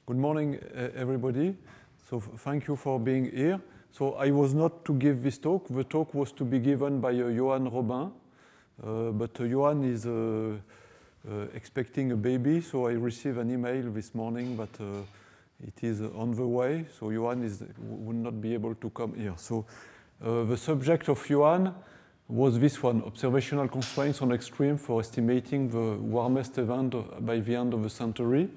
Good morning, everybody. So thank you for being here. So I was not to give this talk. The talk was to be given by Johan Robin, but Johan is expecting a baby, so I received an email this morning that it is on the way, so Johan will not be able to come here. So the subject of Johan was this one, observational constraints on extreme for estimating the warmest event by the end of the century.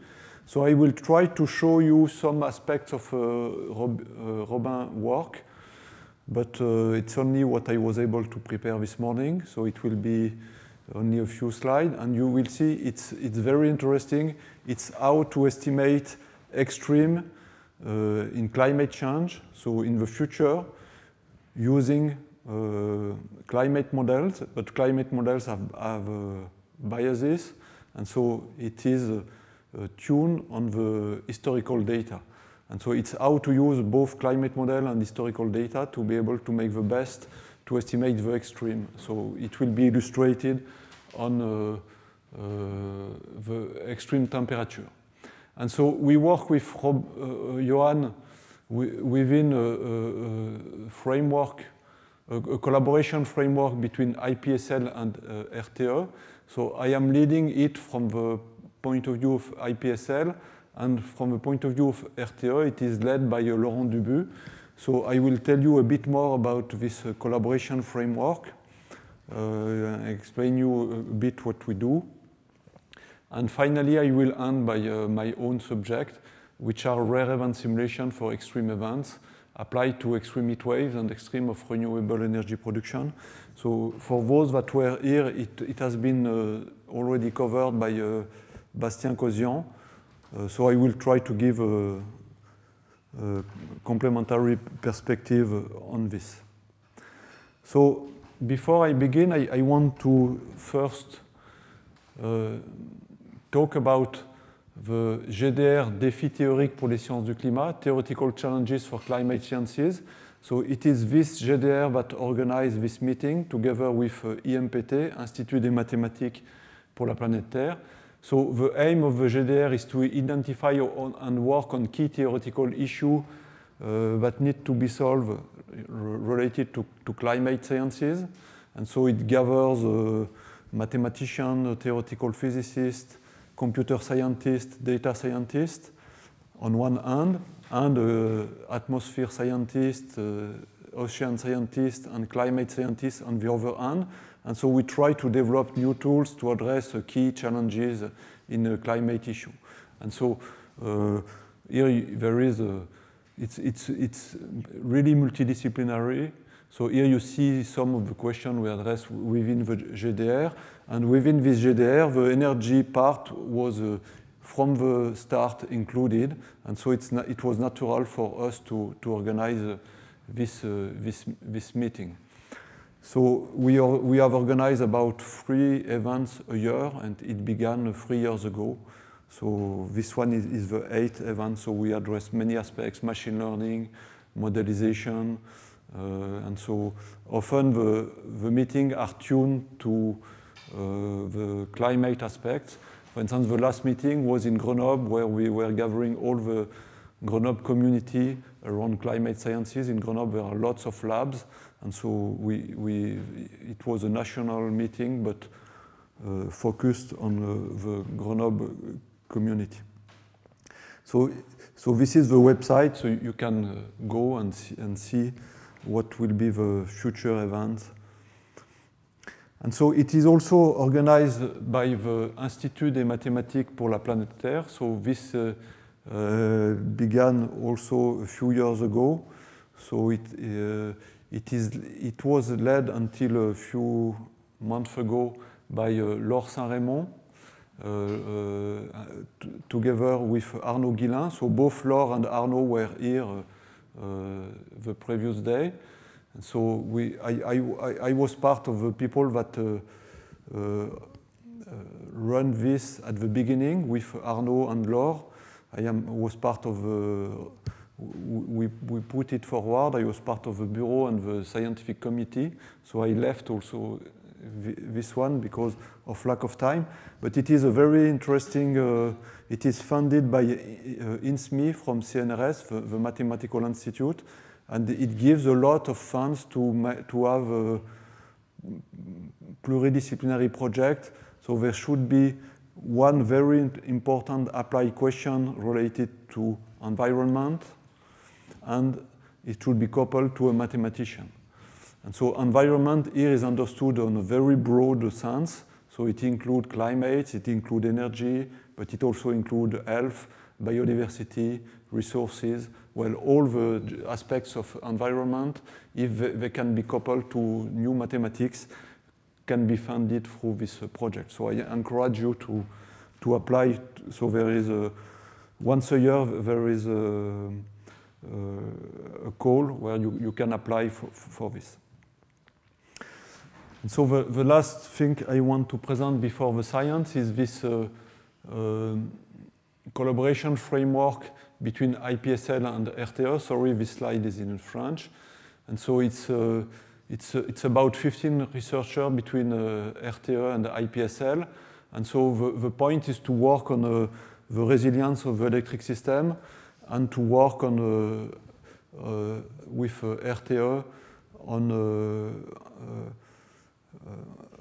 So I will try to show you some aspects of Robin's work, but it's only what I was able to prepare this morning, so it will be only a few slides, and you will see it's very interesting. It's how to estimate extreme in climate change, so in the future, using climate models, but climate models have biases, and so it is tuned on the historical data. And so it's how to use both climate model and historical data to be able to make the best to estimate the extreme. So it will be illustrated on the extreme temperature. And so we work with Johan within a framework, a collaboration framework between IPSL and RTE. So I am leading it from the point of view of IPSL, and from the point of view of RTE, it is led by Laurent Dubu. So I will tell you a bit more about this collaboration framework, explain you a bit what we do. And finally, I will end by my own subject, which are rare event simulation for extreme events applied to extreme heat waves and extreme of renewable energy production. So for those that were here, it has been already covered by Bastien Cosian. So I will try to give a complementary perspective on this. So before I begin, I want to first talk about the GDR défi théorique pour les sciences du climat, theoretical challenges for climate sciences. So it is this GDR that organized this meeting together with IMPT, Institut des mathématiques pour la planète Terre. So the aim of the GDR is to identify and work on key theoretical issues that need to be solved related to climate sciences. And so it gathers mathematicians, theoretical physicists, computer scientists, data scientists on one hand, and atmosphere scientists, ocean scientists, and climate scientists on the other hand. And so we try to develop new tools to address key challenges in the climate issue. And so here there is it's really multidisciplinary. So here you see some of the questions we address within the GDR. And within this GDR, the energy part was from the start included. And so it was natural for us to organize this meeting. So we have organized about 3 events a year, and it began 3 years ago. So this one is the 8th event, so we address many aspects, machine learning, modelization, and so often the meetings are tuned to the climate aspects. For instance, the last meeting was in Grenoble, where we were gathering all the Grenoble community around climate sciences. In Grenoble, there are lots of labs, and so it was a national meeting, but focused on the Grenoble community. So this is the website, so you can go and see what will be the future events. And so it is also organized by the Institut des mathématiques pour la planète Terre. So this began also a few years ago. So it was led until a few months ago by Laure Saint-Raymond, together with Arnaud Guillain. So both Laure and Arnaud were here the previous day. And so I was part of the people that run this at the beginning with Arnaud and Laure. Was part of we put it forward. I was part of the bureau and the scientific committee. So I left also this one because of lack of time, but it is a very interesting, it is funded by INSME from CNRS, the Mathematical Institute, and it gives a lot of funds to have a pluridisciplinary project. So there should be one very important applied question related to environment, and it should be coupled to a mathematician. And so environment here is understood on a very broad sense. So it includes climate, it includes energy, but it also includes health, biodiversity, resources, well, all the aspects of environment, if they can be coupled to new mathematics, can be funded through this project. So I encourage you to apply. So there is once a year, there is a call where you can apply for this. And so the last thing I want to present before the science is this collaboration framework between IPSL and RTE. Sorry, this slide is in French. And so it's about 15 researchers between RTE and IPSL. And so the point is to work on the resilience of the electric system and to work on with RTE on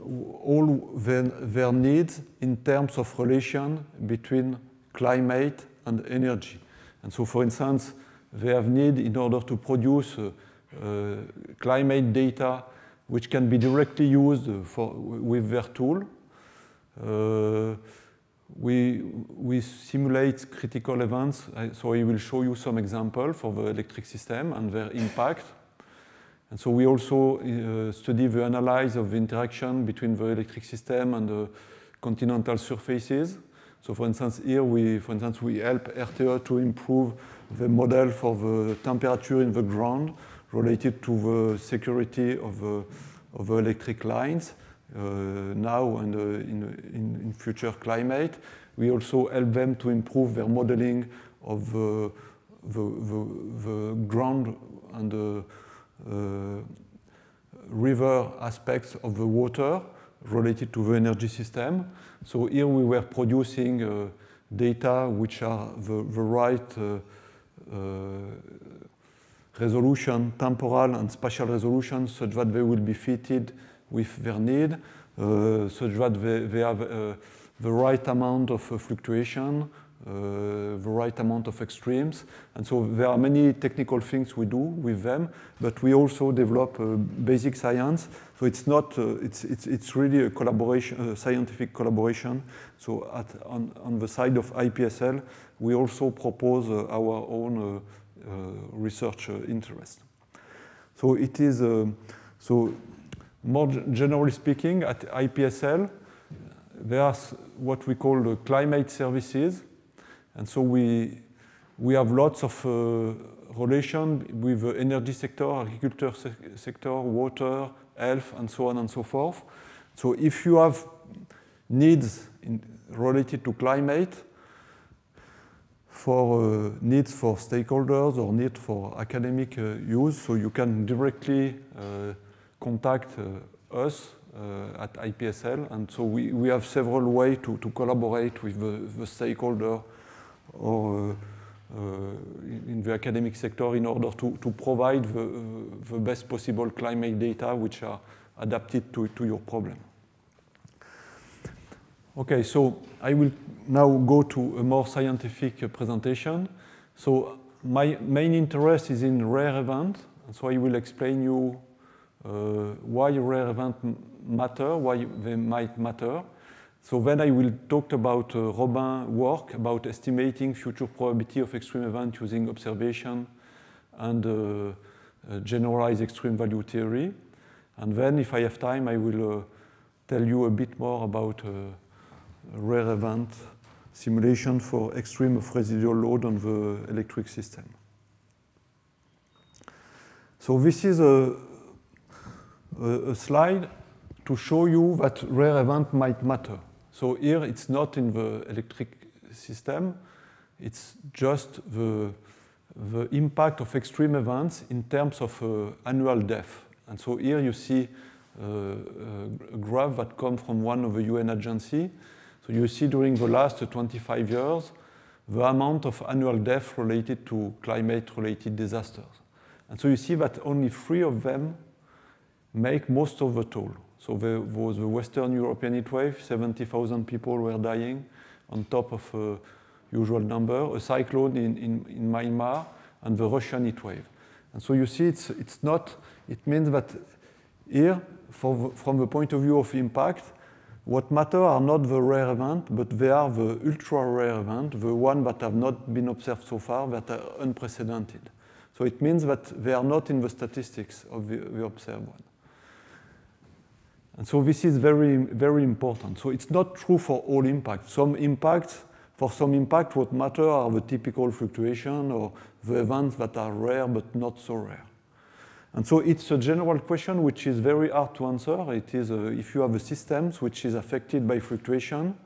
all their needs in terms of relation between climate and energy. And so, for instance, they have need in order to produce climate data which can be directly used with their tool. We simulate critical events, so I will show you some examples for the electric system and their impact. And so we also study the analysis of the interaction between the electric system and the continental surfaces. So for instance, here we help RTE to improve the model for the temperature in the ground related to the security of the electric lines now and in future climate. We also help them to improve their modeling of the ground and the river aspects of the water related to the energy system. So here we were producing data which are the right resolution, temporal and spatial resolution, such that they will be fitted with their need, such that they have the right amount of fluctuation, the right amount of extremes. And so there are many technical things we do with them, but we also develop basic science. So it's not, it's really a collaboration, a scientific collaboration. So on the side of IPSL, we also propose our own research interest. So it is, so more generally speaking, at IPSL, there's what we call the climate services. And so we have lots of relation with the energy sector, agriculture sector, water, health, and so on and so forth. So if you have needs related to climate, for needs for stakeholders or need for academic use, so you can directly contact us at IPSL. And so we have several ways to collaborate with the stakeholder or in the academic sector in order to provide the best possible climate data which are adapted to your problem. Okay, so I will now go to a more scientific presentation. So my main interest is in rare events, and so I will explain you why rare events matter, why they might matter. So then I will talk about Robin's work about estimating future probability of extreme event using observation and generalized extreme value theory. And then if I have time, I will tell you a bit more about rare event simulation for extreme of residual load on the electric system. So this is a slide to show you that rare event might matter. So here it's not in the electric system, it's just the impact of extreme events in terms of annual death. And so here you see a graph that comes from one of the UN agencies. So you see during the last 25 years, the amount of annual deaths related to climate-related disasters. And so you see that only 3 of them make most of the toll. So there was the Western European heat wave, 70,000 people were dying on top of a usual number, a cyclone in Myanmar, and the Russian heat wave. And so you see it means that here, from the point of view of impact, what matter are not the rare events, but they are the ultra-rare events, the ones that have not been observed so far, that are unprecedented. So it means that they are not in the statistics of the observed one. And so this is very, very important. So it's not true for all impacts. For some impacts, what matter are the typical fluctuation or the events that are rare but not so rare. And so it's a general question which is very hard to answer. It is if you have a system which is affected by fluctuation,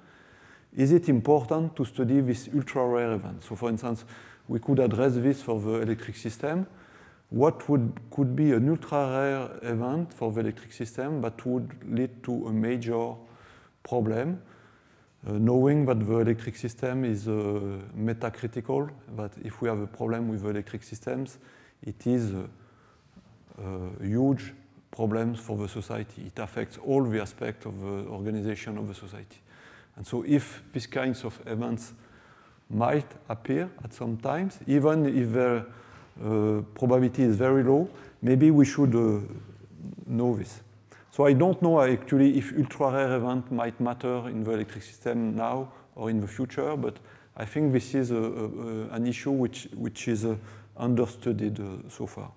is it important to study this ultra-rare event? So for instance, we could address this for the electric system. What could be an ultra-rare event for the electric system that would lead to a major problem, knowing that the electric system is metacritical, that if we have a problem with the electric systems, it is huge problems for the society. It affects all the aspects of the organization of the society. And so if these kinds of events might appear at some times, even if the probability is very low, maybe we should know this. So I don't know actually if ultra-rare event might matter in the electric system now or in the future, but I think this is an issue which is understudied so far.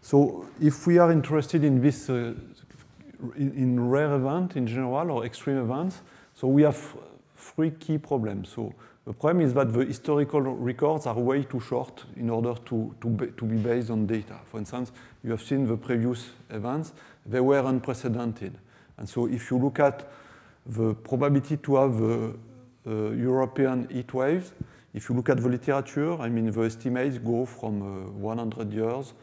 So if we are interested in this, in rare events in general or extreme events, so we have 3 key problems. So the problem is that the historical records are way too short in order to be based on data. For instance, you have seen the previous events, they were unprecedented. And so if you look at the probability to have European heat waves, if you look at the literature, I mean, the estimates go from 100 years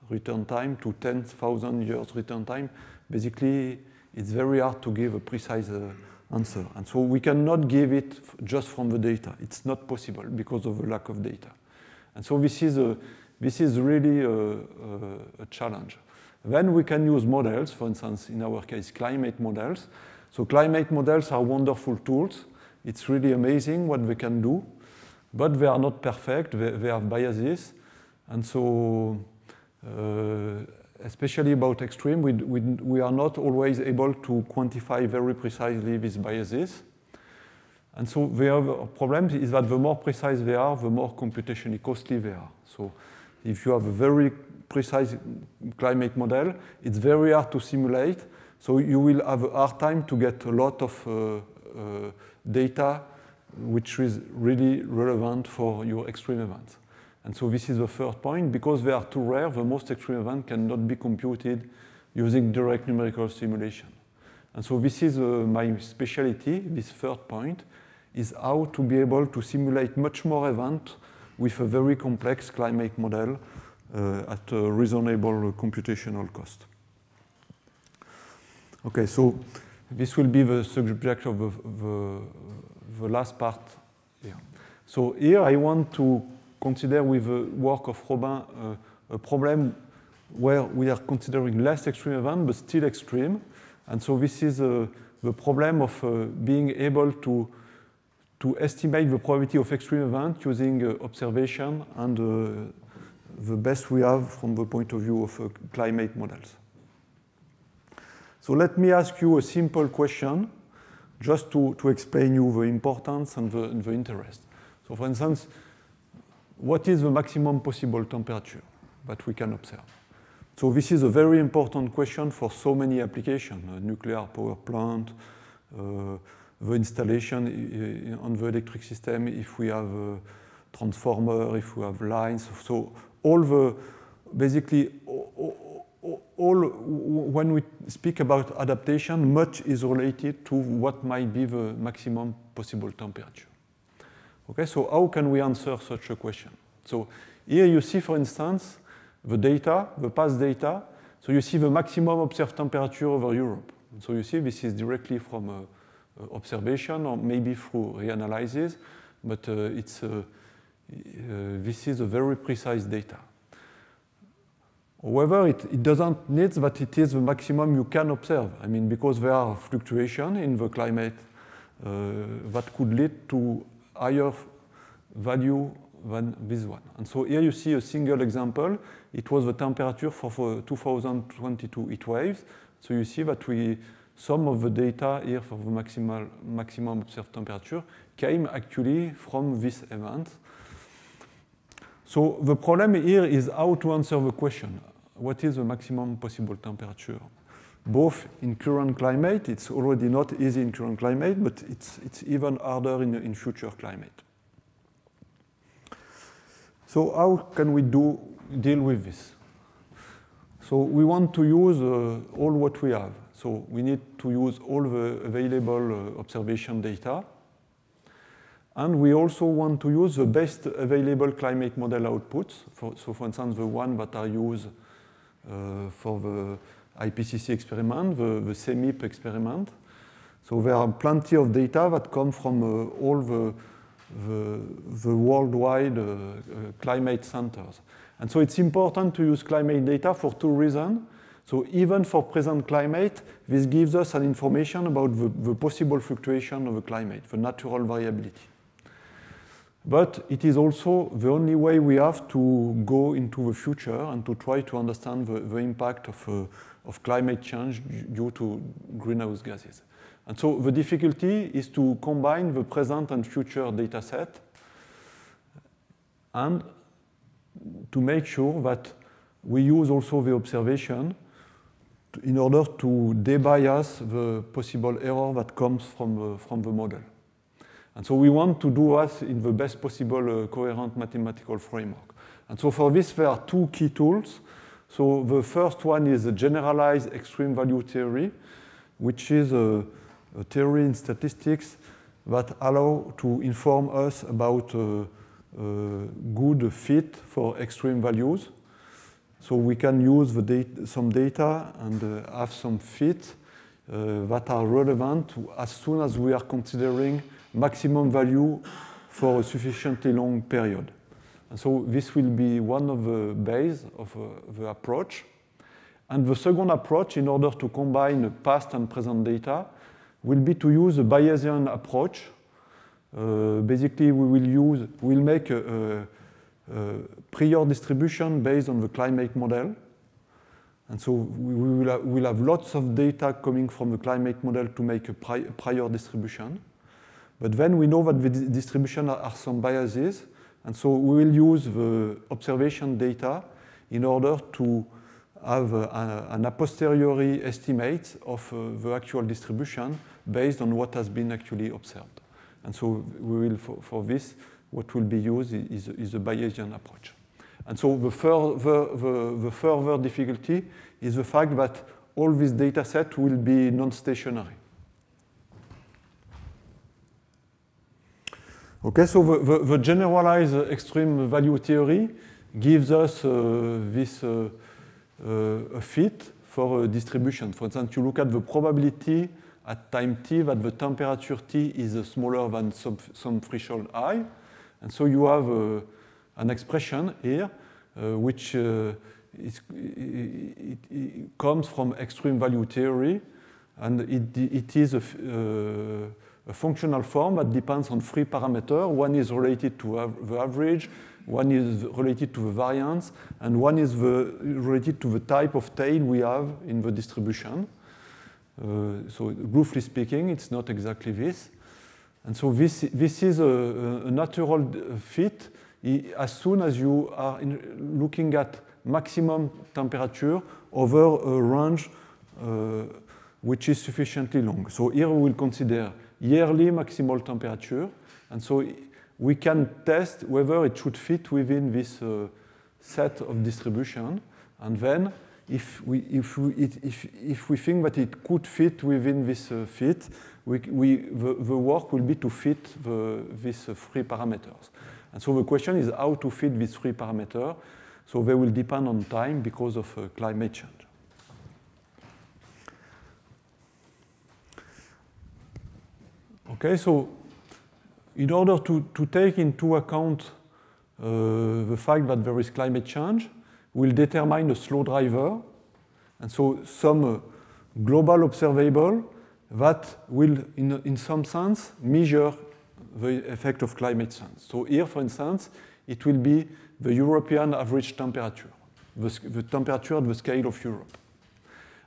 return time to 10,000 years return time. Basically, it's very hard to give a precise answer. And so we cannot give it just from the data. It's not possible because of the lack of data. And so this is really a challenge. Then we can use models, for instance, in our case, climate models. So climate models are wonderful tools. It's really amazing what they can do, but they are not perfect. They have biases. And so especially about extreme, we are not always able to quantify very precisely these biases. And so the other problem is that the more precise they are, the more computationally costly they are. So if you have a very precise climate model, it's very hard to simulate. So you will have a hard time to get a lot of data which is really relevant for your extreme events. And so this is the third point. Because they are too rare, the most extreme event cannot be computed using direct numerical simulation. And so this is my specialty, this third point, is how to be able to simulate much more events with a very complex climate model at a reasonable computational cost. Okay, so this will be the subject of the last part here. So here I want to consider with the work of Robin a problem where we are considering less extreme event but still extreme. And so this is the problem of being able to estimate the probability of extreme event using observation and the best we have from the point of view of climate models. So let me ask you a simple question just to explain you the importance and the interest. So for instance, what is the maximum possible temperature that we can observe? So this is a very important question for so many applications, a nuclear power plant, the installation on the electric system, if we have a transformer, if we have lines. So all the, basically, when we speak about adaptation, much is related to what might be the maximum possible temperature. Okay, so how can we answer such a question? So here you see, for instance, the data, the past data, So you see the maximum observed temperature over Europe. So you see this is directly from observation or maybe through reanalysis, but this is a very precise data. However, it doesn't need that it is the maximum you can observe. I mean, because there are fluctuations in the climate that could lead to higher value than this one. And so here you see a single example. It was the temperature for 2022 heat waves. So you see that some of the data here for the maximum observed temperature came actually from this event. So the problem here is how to answer the question. What is the maximum possible temperature? Both in current climate, it's already not easy in current climate, but it's even harder in future climate. So how can we deal with this? So we want to use all what we have. So we need to use all the available observation data. And we also want to use the best available climate model outputs. So for instance, the one that are used for the IPCC experiment, the CEMIP experiment. So there are plenty of data that come from all the worldwide climate centers. And so it's important to use climate data for two reasons. So even for present climate, this gives us an information about the possible fluctuation of the climate, the natural variability. But it is also the only way we have to go into the future and to try to understand the impact of climate change due to greenhouse gases. And so the difficulty is to combine the present and future data set and to make sure that we use also the observation in order to debias the possible error that comes from the model. And so we want to do that in the best possible coherent mathematical framework. And so for this, there are two key tools. So the first one is a generalized extreme value theory, which is a theory in statistics that allow to inform us about good fit for extreme values. So we can use some data and have some fit that are relevant as soon as we are considering maximum value for a sufficiently long period. And so this will be one of the base of the approach. And the second approach, in order to combine past and present data, will be to use a Bayesian approach. Basically, we'll make a prior distribution based on the climate model. And so we'll have lots of data coming from the climate model to make a prior distribution. But then we know that the distribution are some biases. And so we will use the observation data in order to have an a posteriori estimate of the actual distribution based on what has been actually observed. And so we will, for this, what will be used is a Bayesian approach. And so the further difficulty is the fact that all this data set will be non-stationary. Okay, so the generalized extreme value theory gives us this a fit for a distribution. For instance, you look at the probability at time t that the temperature t is smaller than some threshold I. And so you have an expression here which comes from extreme value theory, and it is a functional form that depends on three parameters. One is related to the average, one is related to the variance, and one is related to the type of tail we have in the distribution. So roughly speaking, it's not exactly this. And so this is a natural fit as soon as you are looking at maximum temperature over a range which is sufficiently long. So here we will consider yearly maximal temperature, and so we can test whether it should fit within this set of distribution, and then if we think that it could fit within this fit, the work will be to fit these three parameters. And so the question is how to fit these three parameters. So they will depend on time because of climate change. Okay, so in order to take into account the fact that there is climate change, we'll determine a slow driver, and so some global observable that will, in some sense, measure the effect of climate change. So here, for instance, it will be the European average temperature, the temperature at the scale of Europe.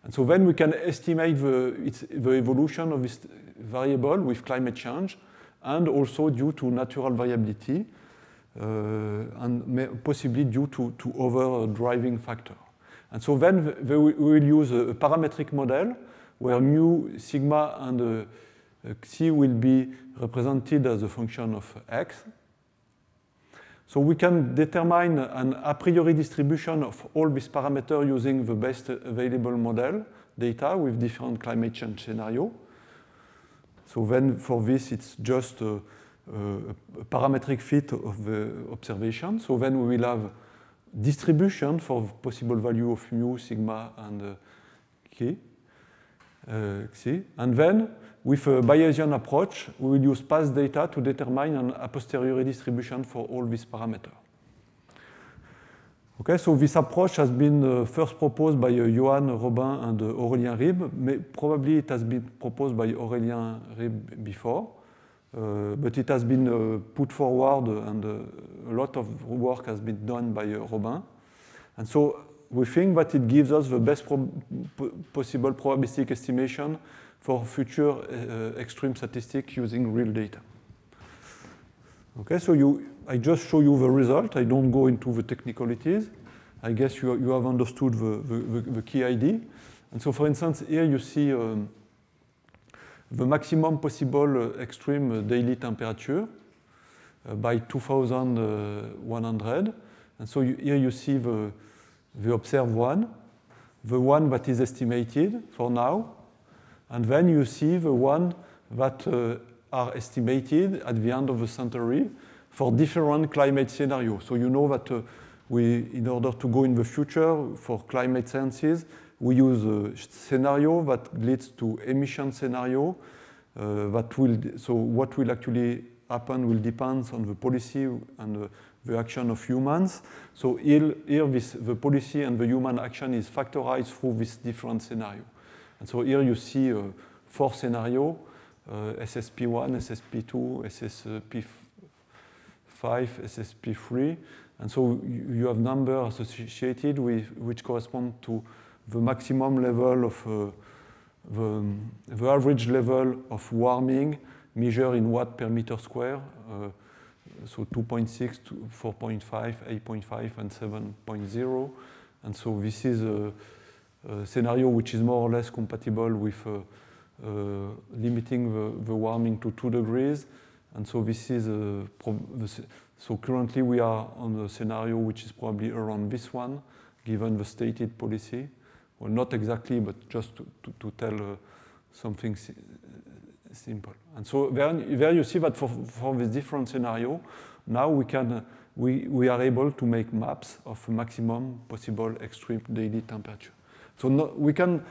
And so then we can estimate the evolution of this variable with climate change, and also due to natural variability, and possibly due to other driving factor. And so then we will use a parametric model where mu, sigma, and xi will be represented as a function of x. So we can determine an a priori distribution of all these parameters using the best available model data with different climate change scenarios. So then for this, it's just a parametric fit of the observation. So then we will have distribution for possible value of mu, sigma, and xi. And then with a Bayesian approach, we will use past data to determine an a posteriori distribution for all these parameters. Okay, so this approach has been first proposed by Johan Robin and Aurélien Ribes, but probably it has been proposed by Aurélien Ribes before, but it has been put forward and a lot of work has been done by Robin. And so we think that it gives us the best possible probabilistic estimation for future extreme statistics using real data. Okay, so I just show you the result. I don't go into the technicalities. I guess you have understood the key idea. And so, for instance, here you see the maximum possible extreme daily temperature by 2100. And so here you see the observed one, the one that is estimated for now, and then you see the one that are estimated at the end of the century for different climate scenarios. So you know that in order to go in the future for climate sciences, we use a scenario that leads to emission scenario. So what will actually happen will depend on the policy and the action of humans. So here the policy and the human action is factorized through this different scenario. And so here you see 4 scenarios, SSP1, SSP2, SSP5, SSP3. And so you have numbers associated with which correspond to the maximum level of the average level of warming measured in watt per meter square. So 2.6 to 4.5, 8.5, and 7.0. And so this is a scenario which is more or less compatible with limiting the warming to 2 degrees. And so this is so currently we are on a scenario which is probably around this one, given the stated policy. Well, not exactly, but just to tell something simple. And so there you see that for this different scenario, now we are able to make maps of maximum possible extreme daily temperature. So we can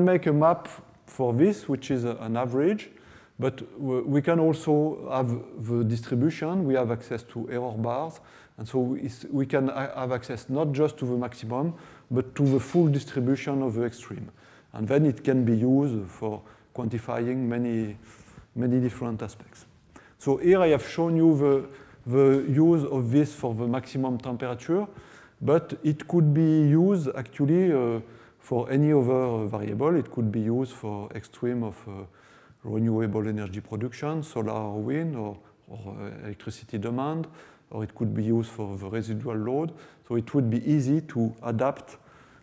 make a map for this, which is an average, but we can also have the distribution. We have access to error bars, and so we can have access not just to the maximum, but to the full distribution of the extreme. And then it can be used for quantifying many different aspects. So here I have shown you the use of this for the maximum temperature, but it could be used actually for any other variable. It could be used for extreme of renewable energy production, solar or wind, or electricity demand, or it could be used for the residual load. So it would be easy to adapt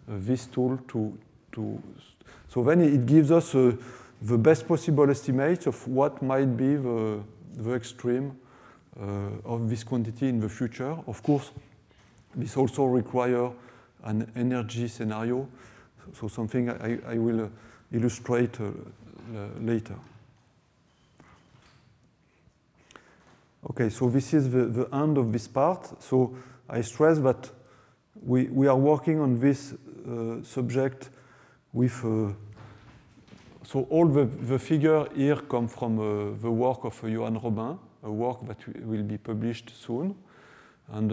this tool to. So then it gives us the best possible estimates of what might be the extreme of this quantity in the future. Of course, this also requires an energy scenario, so something I will illustrate later. Okay, so this is the end of this part. So I stress that we are working on this subject with so all the figure here come from the work of Johan Robin, a work that will be published soon. And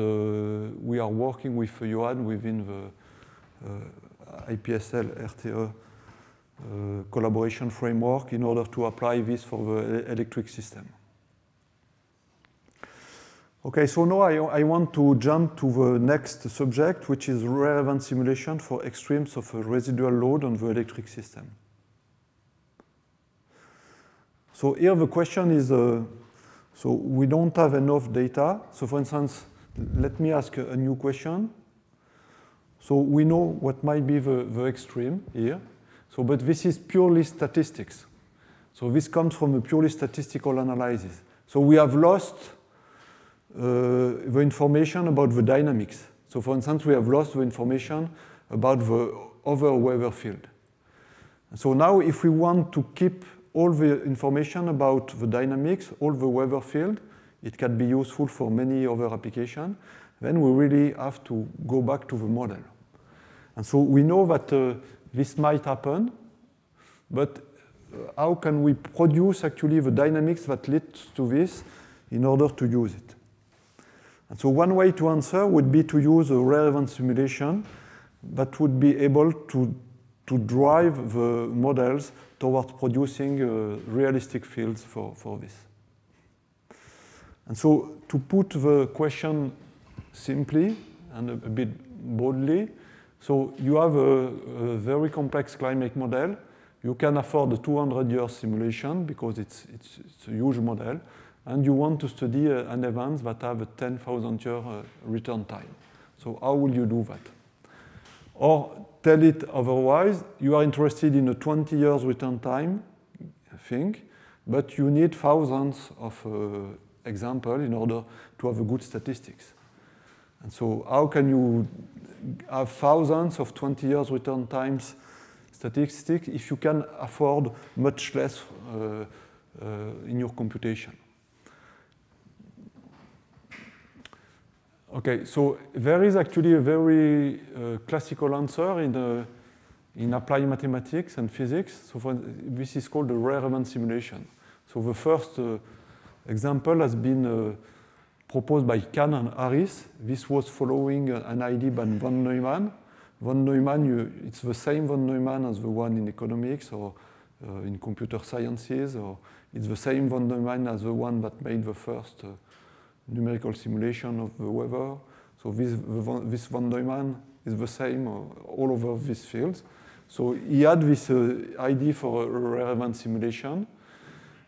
we are working with Johan within the IPSL RTE collaboration framework in order to apply this for the electric system. Okay, so now I want to jump to the next subject, which is rare event simulation for extremes of a residual load on the electric system. So here the question is, so we don't have enough data. So for instance, let me ask a new question. So we know what might be the extreme here. So, but this is purely statistics. So this comes from a purely statistical analysis. So we have lost the information about the dynamics. So for instance, we have lost the information about the other weather field. So now if we want to keep all the information about the dynamics, all the weather field, it can be useful for many other applications, then we really have to go back to the model. And so we know that this might happen, but how can we produce actually the dynamics that leads to this in order to use it? And so one way to answer would be to use a rare event simulation that would be able to drive the models towards producing realistic fields for this. And so to put the question simply and a bit boldly, so you have a very complex climate model. You can afford a 200-year simulation because it's a huge model, and you want to study an event that have a 10,000-year return time. So how will you do that? Or tell it otherwise, you are interested in a 20 years return time thing, but you need thousands of examples in order to have a good statistics. And so how can you have thousands of 20 years return times statistics if you can afford much less in your computation? Okay, so there is actually a very classical answer in applied mathematics and physics. So this is called a rare event simulation. So the first example has been proposed by Kahn and Harris. This was following an idea by von Neumann. Von Neumann, it's the same von Neumann as the one in economics or in computer sciences, or it's the same von Neumann as the one that made the first numerical simulation of the weather. So this von Neumann is the same all over these fields. So he had this idea for a rare event simulation,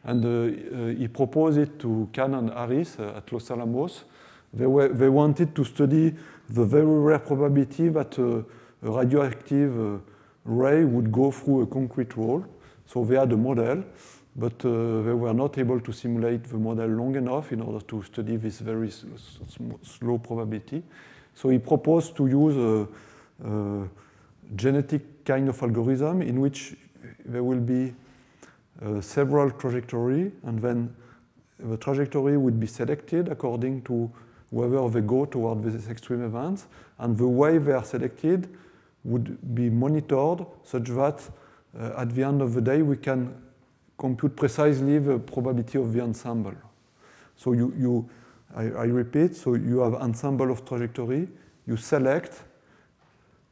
and he proposed it to Kahn and Harris at Los Alamos. They wanted to study the very rare probability that a radioactive ray would go through a concrete wall. So they had a model, but they were not able to simulate the model long enough in order to study this very slow probability. So he proposed to use a genetic kind of algorithm in which there will be several trajectories, and then the trajectory would be selected according to whether they go toward these extreme events, and the way they are selected would be monitored such that at the end of the day we can compute precisely the probability of the ensemble. So I repeat, so you have ensemble of trajectory, you select,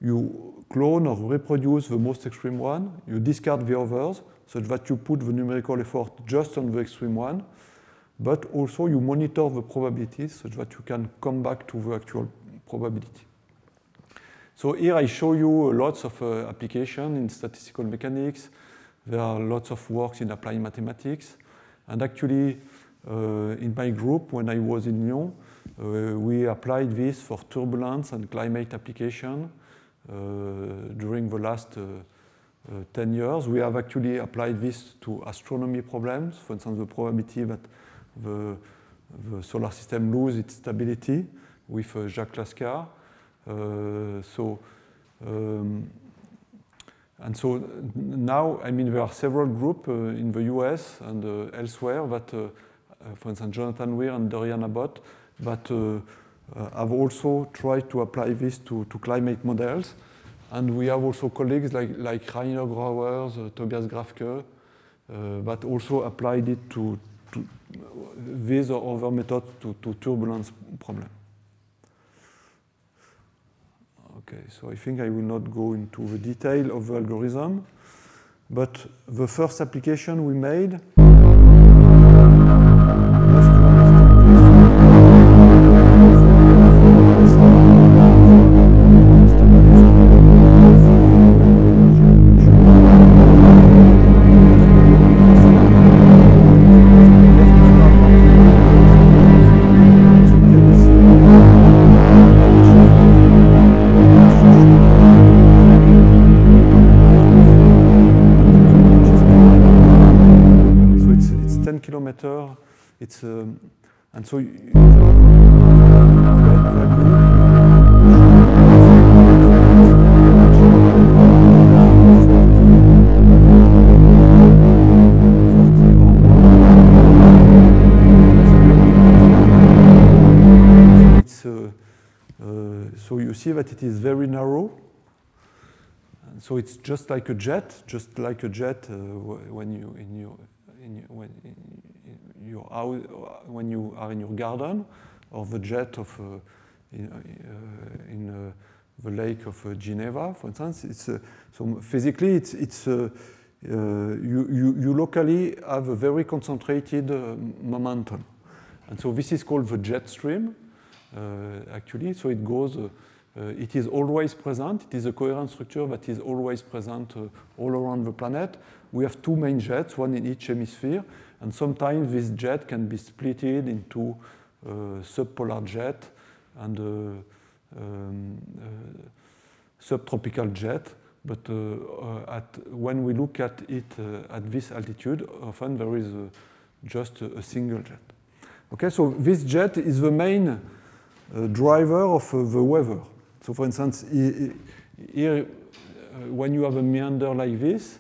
you clone or reproduce the most extreme one, you discard the others, such that you put the numerical effort just on the extreme one, but also you monitor the probabilities such that you can come back to the actual probability. So here I show you lots of applications in statistical mechanics. There are lots of works in applied mathematics. And actually, in my group, when I was in Lyon, we applied this for turbulence and climate application during the last 10 years. We have actually applied this to astronomy problems. For instance, the probability that the solar system loses its stability with Jacques Lascar. And so now, I mean, there are several groups in the US and elsewhere that, for instance, Jonathan Weir and Dorian Abbott, that have also tried to apply this to climate models. And we have also colleagues like Rainer Grauers, Tobias Grafke, that also applied it to this or other methods to turbulence problem. Okay, so I think I will not go into the detail of the algorithm, but the first application we made it's and so so you see that it is very narrow. And so it's just like a jet, when you are in your garden, or the jet of in the lake of Geneva, for instance. So physically, you locally have a very concentrated momentum, and so this is called the jet stream. Actually, so it goes. It is always present. It is a coherent structure that is always present all around the planet. We have two main jets, one in each hemisphere, and sometimes this jet can be split into subpolar jet and subtropical jet. But when we look at it at this altitude, often there is just a single jet. Okay, so this jet is the main driver of the weather. So for instance, here, when you have a meander like this,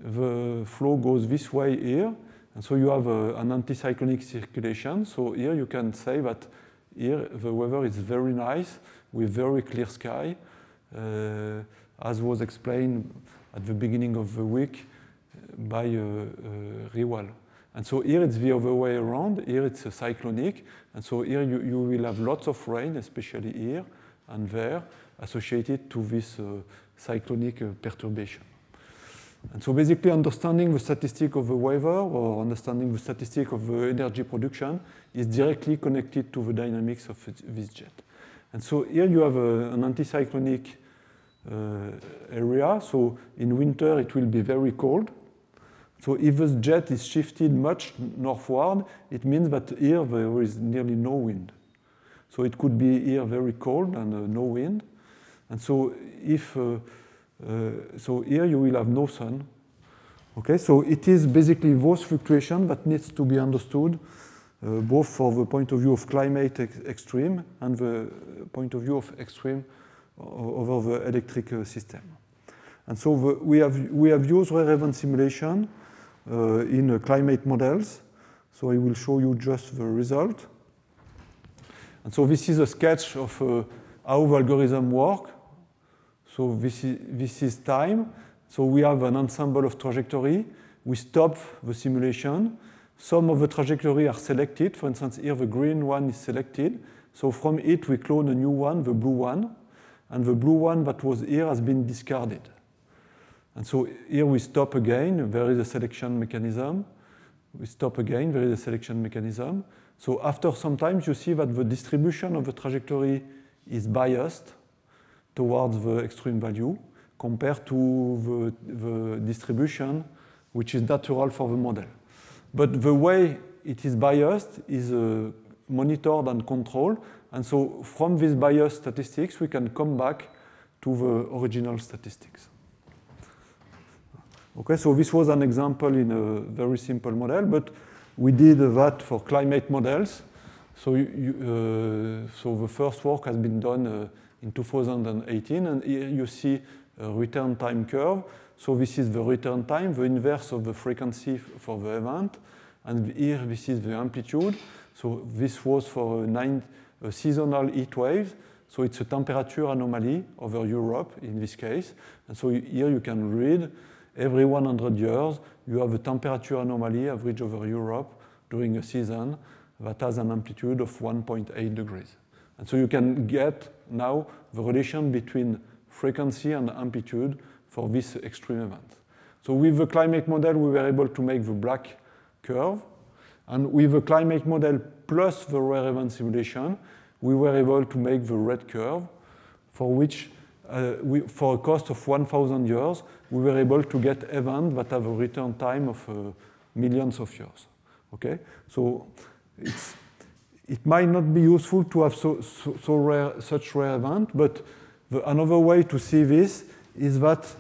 the flow goes this way here, and so you have an anticyclonic circulation. So here you can say that here the weather is very nice with very clear sky, as was explained at the beginning of the week by Riwal. And so here it's the other way around. Here it's cyclonic, and so here you will have lots of rain, especially here and there, associated to this cyclonic perturbation. And so basically understanding the statistic of the weather or understanding the statistic of the energy production is directly connected to the dynamics of this jet. And so here you have an anticyclonic area. So in winter it will be very cold. So if this jet is shifted much northward, it means that here there is nearly no wind. So it could be here very cold and no wind. And so so here you will have no sun. Okay, so it is basically those fluctuations that needs to be understood, both for the point of view of climate extreme and the point of view of extreme over the electric system. And so we have used relevant simulation in climate models. So I will show you just the result. And so this is a sketch of how the algorithm works. So this is time. So we have an ensemble of trajectory. We stop the simulation. Some of the trajectory are selected. For instance, here the green one is selected. So from it we clone a new one, the blue one. And the blue one that was here has been discarded. And so here we stop again. There is a selection mechanism. We stop again. There is a selection mechanism. So after some time, you see that the distribution of the trajectory is biased towards the extreme value compared to the distribution which is natural for the model. But the way it is biased is monitored and controlled. And so from these biased statistics, we can come back to the original statistics. Okay, so this was an example in a very simple model, but we did that for climate models. So, so the first work has been done in 2018, and here you see a return time curve. So this is the return time, the inverse of the frequency for the event, and here this is the amplitude. So this was for a seasonal heat wave. So it's a temperature anomaly over Europe in this case. And so here you can read every 100 years, you have a temperature anomaly average over Europe during a season that has an amplitude of 1.8 degrees. And so you can get now the relation between frequency and amplitude for this extreme event. So with the climate model, we were able to make the black curve. And with the climate model plus the rare event simulation, we were able to make the red curve, for which, for a cost of 1,000 years, we were able to get events that have a return time of millions of years. Okay? So it might not be useful to have such rare event, but another way to see this is that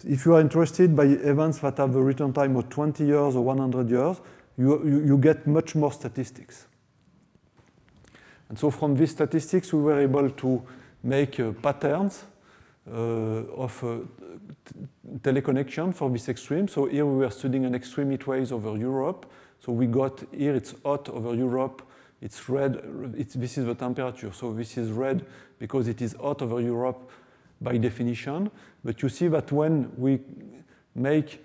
if you are interested by events that have a return time of 20 years or 100 years, you get much more statistics. And so from these statistics, we were able to make patterns of teleconnection for this extreme. So here we were studying an extreme heat waves over Europe. So we got here it's hot over Europe. It's red. This is the temperature. So this is red because it is hot over Europe by definition. But you see that when we make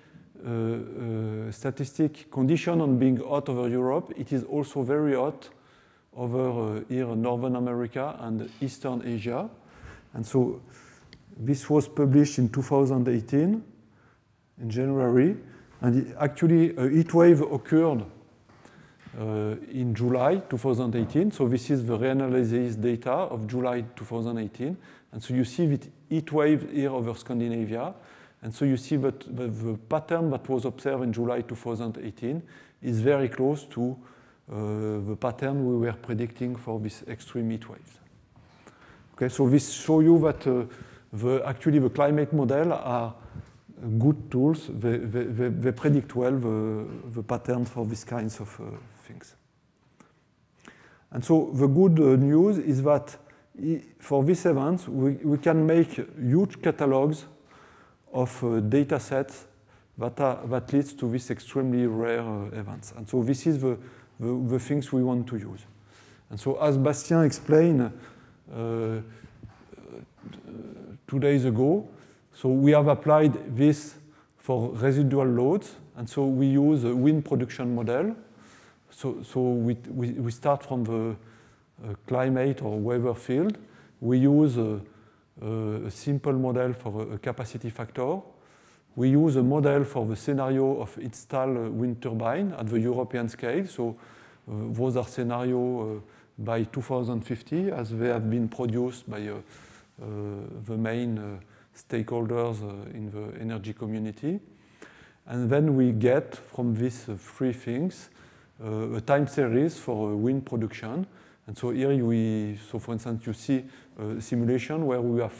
statistic condition on being hot over Europe, it is also very hot over here in Northern America and Eastern Asia. And so this was published in 2018, in January. And actually, a heat wave occurred in July 2018. So this is the reanalysis data of July 2018. And so you see the heat wave here over Scandinavia. And so you see that the pattern that was observed in July 2018 is very close to the pattern we were predicting for this extreme heat waves. Okay, so this shows you that actually the climate model are good tools. They predict well the pattern for these kinds of things. And so the good news is that for these events, we can make huge catalogs of data sets that leads to these extremely rare events. And so this is the things we want to use. And so as Bastien explained 2 days ago, so we have applied this for residual loads. And so we use a wind production model. So we start from the climate or weather field. We use a simple model for a capacity factor. We use a model for the scenario of installed wind turbine at the European scale. So those are scenarios by 2050 as they have been produced by the main stakeholders in the energy community. And then we get from these three things a time series for wind production. And so here so for instance, you see a simulation where we have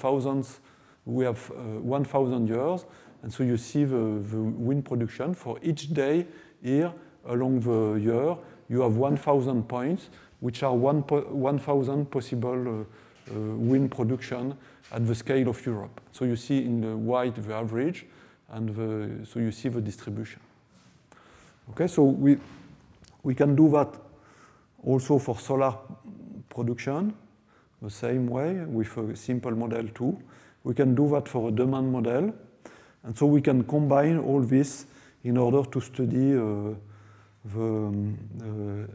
1,000 years. And so you see the wind production for each day here along the year. You have 1,000 points, which are 1,000 possible wind production at the scale of Europe. So you see in the white the average, and so you see the distribution. Okay, so we can do that also for solar production, the same way with a simple model too. We can do that for a demand model. And so we can combine all this in order to study the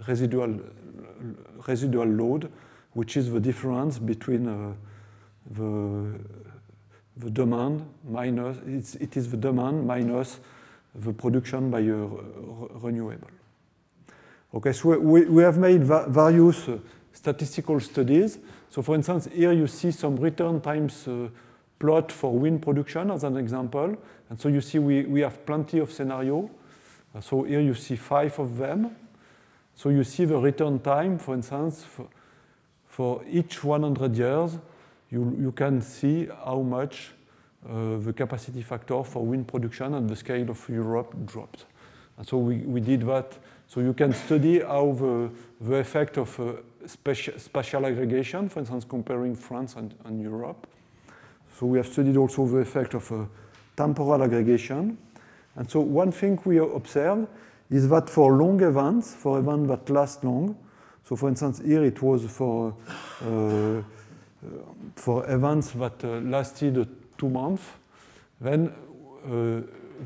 residual load, which is the difference between the demand minus, it is the demand minus the production by a renewable. Okay, so we have made various statistical studies. So for instance, here you see some return times plot for wind production as an example. And so you see we have plenty of scenarios. So here you see 5 of them. So you see the return time, for instance, for each 100 years, you can see how much the capacity factor for wind production at the scale of Europe dropped. And so we did that. So you can study how the effect of spatial aggregation, for instance, comparing France and Europe. So we have studied also the effect of temporal aggregation. And so one thing we observed is that for long events, for events that last long, so for instance, here it was for for events that lasted 2 months, then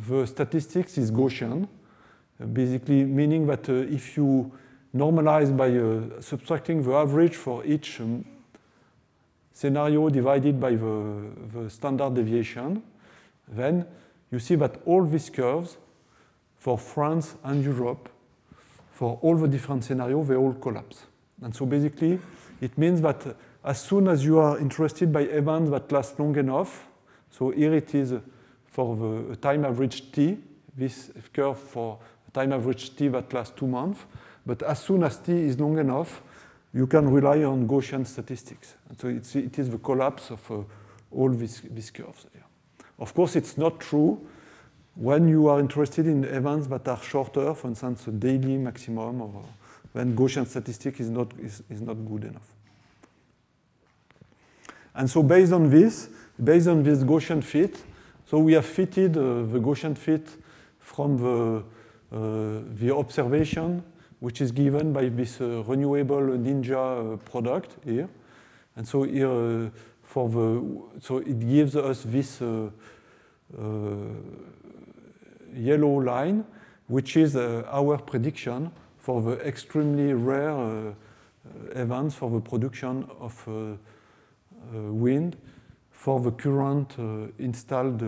the statistics is Gaussian, basically meaning that if you normalize by subtracting the average for each scenario divided by the standard deviation, then you see that all these curves for France and Europe, for all the different scenarios, they all collapse. And so basically, it means that as soon as you are interested by events that last long enough, so here it is for the time average t, this curve for time average t that lasts 2 months, but as soon as t is long enough, you can rely on Gaussian statistics. And so it is the collapse of all these curves here. Of course, it's not true when you are interested in events that are shorter, for instance, a daily maximum, or when Gaussian statistic is not good enough. And so based on this Gaussian fit, so we have fitted the Gaussian fit from the observation, which is given by this renewable ninja product here. And so here, so it gives us this yellow line, which is our prediction for the extremely rare events for the production of wind for the current installed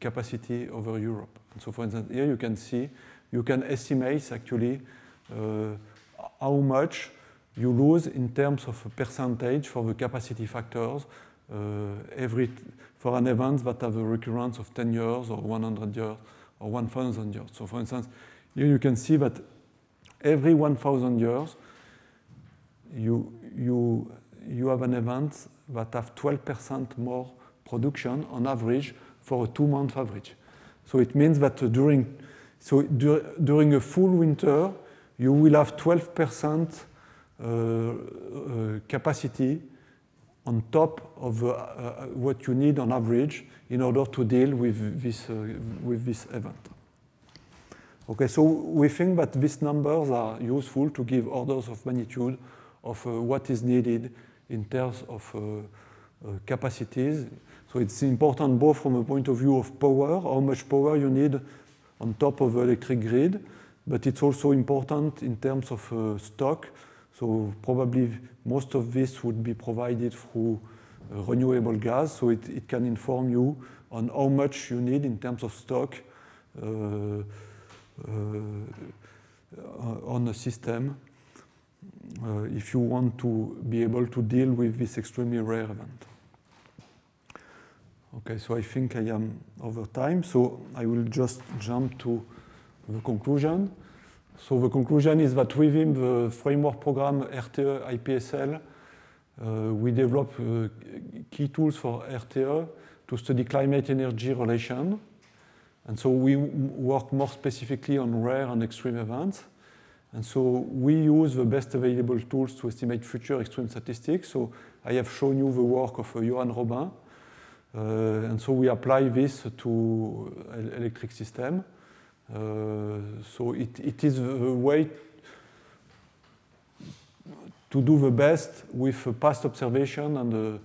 capacity over Europe. And so for instance, here you can see, you can estimate actually how much you lose in terms of a percentage for the capacity factors for an event that have a recurrence of 10 years or 100 years or 1,000 years. So for instance, here you can see that every 1,000 years you have an event that have 12% more production on average for a 2-month average. So it means that during a full winter, you will have 12% capacity on top of what you need on average in order to deal with this event. Okay, so we think that these numbers are useful to give orders of magnitude of what is needed in terms of capacities. So it's important both from a point of view of power, how much power you need on top of the electric grid, but it's also important in terms of stock. So probably most of this would be provided through renewable gas, so it can inform you on how much you need in terms of stock on a system if you want to be able to deal with this extremely rare event. Okay, so I think I am over time, so I will just jump to the conclusion. So the conclusion is that within the framework program RTE IPSL, we develop key tools for RTE to study climate-energy relation. And so we work more specifically on rare and extreme events. And so we use the best available tools to estimate future extreme statistics. So I have shown you the work of Johan Robin. And so we apply this to electric system. So it is the way to do the best with past observation and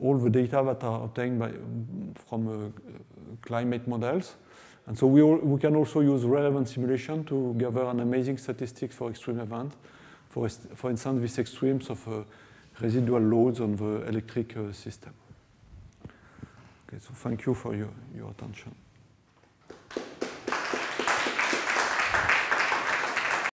all the data that are obtained from climate models. And so we can also use rare event simulation to gather an amazing statistics for extreme events. For instance, these extremes of residual loads on the electric system. Okay, so thank you for your attention.